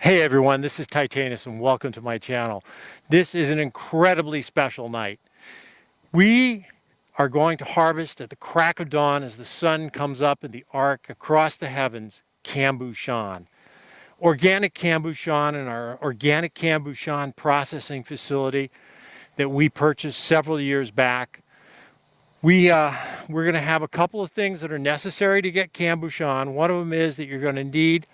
Hey everyone, this is Titanus and welcome to my channel. This is an incredibly special night. We are going to harvest at the crack of dawn as the sun comes up in the arc across the heavens, Kambuchon. Organic Kambuchon in our organic Kambuchon processing facility that we purchased several years back. We're going to have a couple of things that are necessary to get Kambuchon. One of them is that you're going to need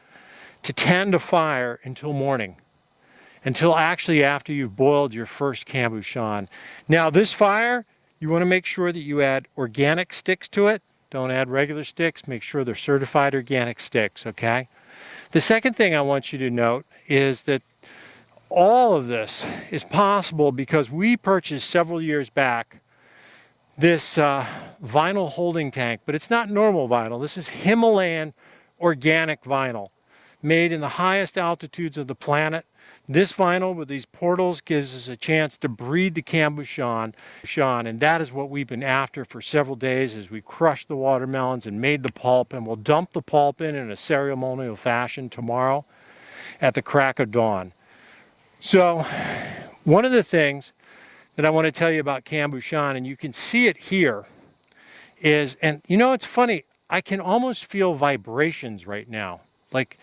to tend a fire until morning, until actually after you've boiled your first Kambuchon. Now this fire, you want to make sure that you add organic sticks to it. Don't add regular sticks. Make sure they're certified organic sticks, okay? The second thing I want you to note is that all of this is possible because we purchased several years back this vinyl holding tank, but it's not normal vinyl. This is Himalayan organic vinyl, made in the highest altitudes of the planet. This vinyl with these portals gives us a chance to breed the Kambuchon, and that is what we've been after for several days as we crushed the watermelons and made the pulp, and we'll dump the pulp in a ceremonial fashion tomorrow at the crack of dawn. So one of the things that I want to tell you about Kambuchon, and you can see it here, is, and you know, it's funny, I can almost feel vibrations right now. Like,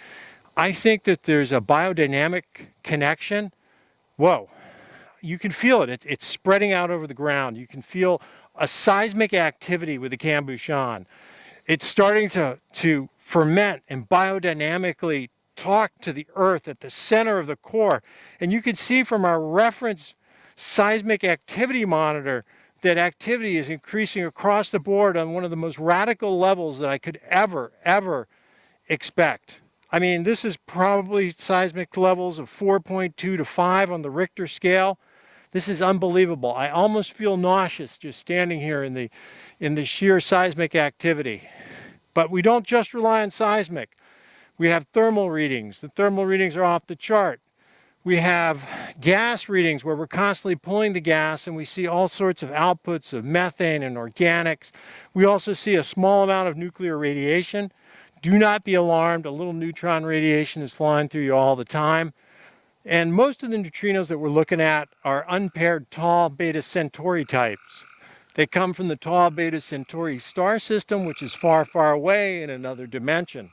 I think that there's a biodynamic connection. Whoa, you can feel it. It's spreading out over the ground. You can feel a seismic activity with the Kambuchon. It's starting to ferment and biodynamically talk to the earth at the center of the core. And you can see from our reference seismic activity monitor that activity is increasing across the board on one of the most radical levels that I could ever expect. I mean, this is probably seismic levels of 4.2 to 5 on the Richter scale. This is unbelievable. I almost feel nauseous just standing here in the sheer seismic activity. But we don't just rely on seismic. We have thermal readings. The thermal readings are off the chart. We have gas readings where we're constantly pulling the gas and we see all sorts of outputs of methane and organics. We also see a small amount of nuclear radiation. Do not be alarmed. A little neutron radiation is flying through you all the time. And most of the neutrinos that we're looking at are unpaired tau beta Centauri types. They come from the tau beta Centauri star system, which is far, far away in another dimension.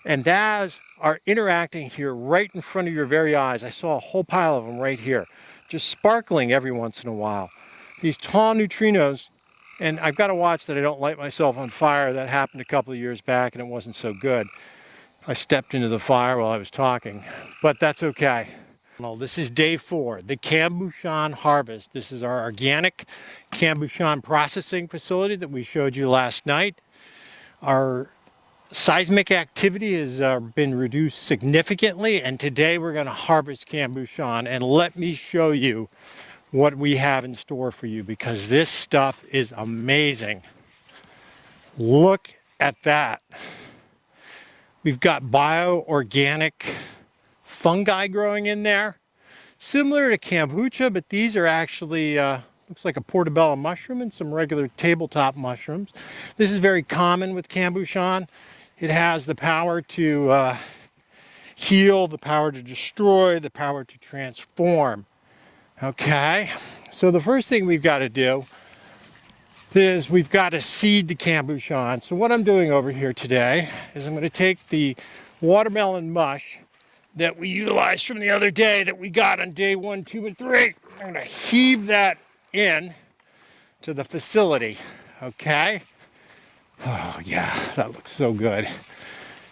And those are interacting here right in front of your very eyes. I saw a whole pile of them right here, just sparkling every once in a while. These tall neutrinos, and I've got to watch that I don't light myself on fire. That happened a couple of years back and it wasn't so good. I stepped into the fire while I was talking, but that's okay. Well, this is day 4, the Kambuchon Harvest. This is our organic Kambuchon processing facility that we showed you last night. Our seismic activity has been reduced significantly, and today we're going to harvest Kambuchon, and let me show you what we have in store for you because this stuff is amazing. Look at that. We've got bioorganic fungi growing in there, similar to Kombucha, but these are actually looks like a portobello mushroom and some regular tabletop mushrooms. This is very common with Kambuchon. It has the power to heal, the power to destroy, the power to transform. Okay, so the first thing we've got to do is we've got to seed the Kambuchon. So what I'm doing over here today is I'm going to take the watermelon mush that we utilized from the other day that we got on day 1, 2, and 3. I'm going to heave that in to the facility, okay? Oh yeah, that looks so good.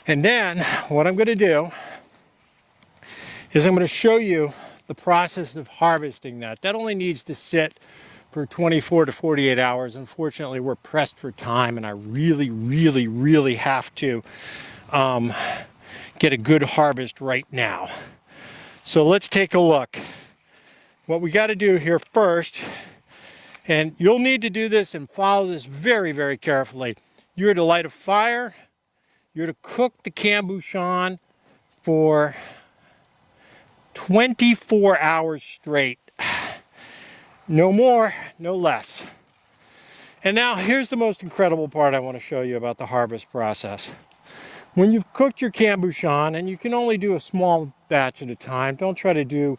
And then what I'm going to do is I'm going to show you the process of harvesting that. That only needs to sit for 24 to 48 hours. Unfortunately, we're pressed for time and I really have to get a good harvest right now. So let's take a look. What we got to do here first, and you'll need to do this and follow this very carefully. You're to light a fire. You're to cook the Kambuchon for 24 hours straight. No more, no less. And now here's the most incredible part I want to show you about the harvest process. When you've cooked your Kambuchon, and you can only do a small batch at a time, don't try to do,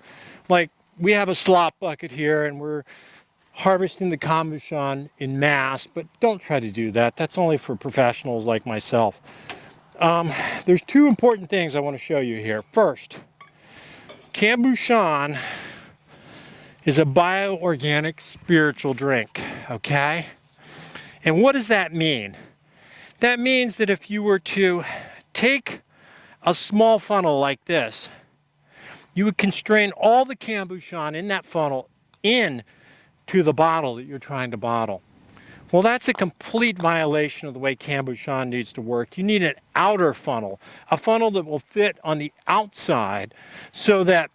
like we have a slop bucket here and we're harvesting the Kambuchon in mass, but don't try to do that. That's only for professionals like myself. There's two important things I want to show you here. First, Kambuchon is a bioorganic spiritual drink, okay? And what does that mean? That means that if you were to take a small funnel like this, you would constrain all the Kambuchon in that funnel in to the bottle that you're trying to bottle. Well, that's a complete violation of the way Kambuchon needs to work. You need an outer funnel, a funnel that will fit on the outside so that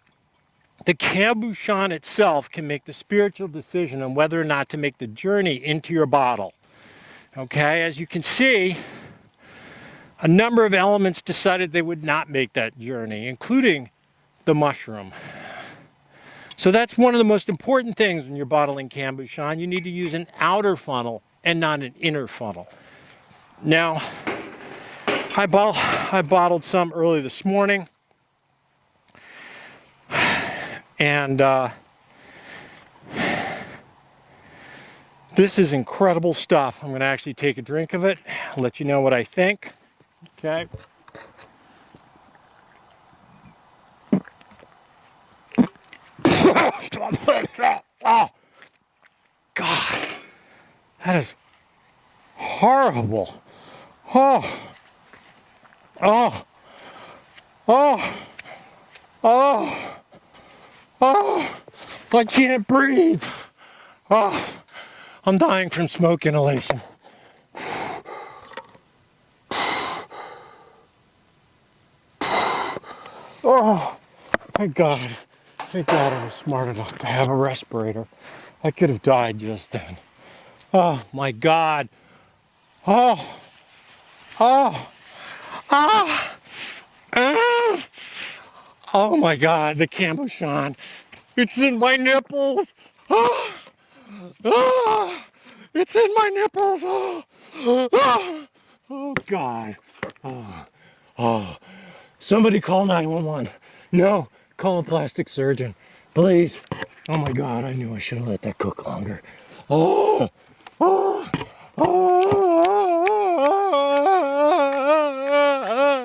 the Kambuchon itself can make the spiritual decision on whether or not to make the journey into your bottle. Okay, as you can see, a number of elements decided they would not make that journey, including the mushroom. So that's one of the most important things when you're bottling Kambuchon. You need to use an outer funnel and not an inner funnel. Now, I bottled some early this morning, and this is incredible stuff. I'm going to actually take a drink of it, let you know what I think. Okay. Oh, God, that is horrible. Oh, oh, oh, oh, oh, I can't breathe. Oh, I'm dying from smoke inhalation. Oh, thank God. Thank God I was smart enough to have a respirator. I could have died just then. Oh my God. Oh. Oh. Ah. Ah. Oh my God, the Kambuchon. It's in my nipples. Oh. Oh. It's in my nipples. Oh. Oh, oh God. Oh. Oh. Somebody call 911. No. Call a plastic surgeon, please. Oh my God, I knew I should have let that cook longer. Oh,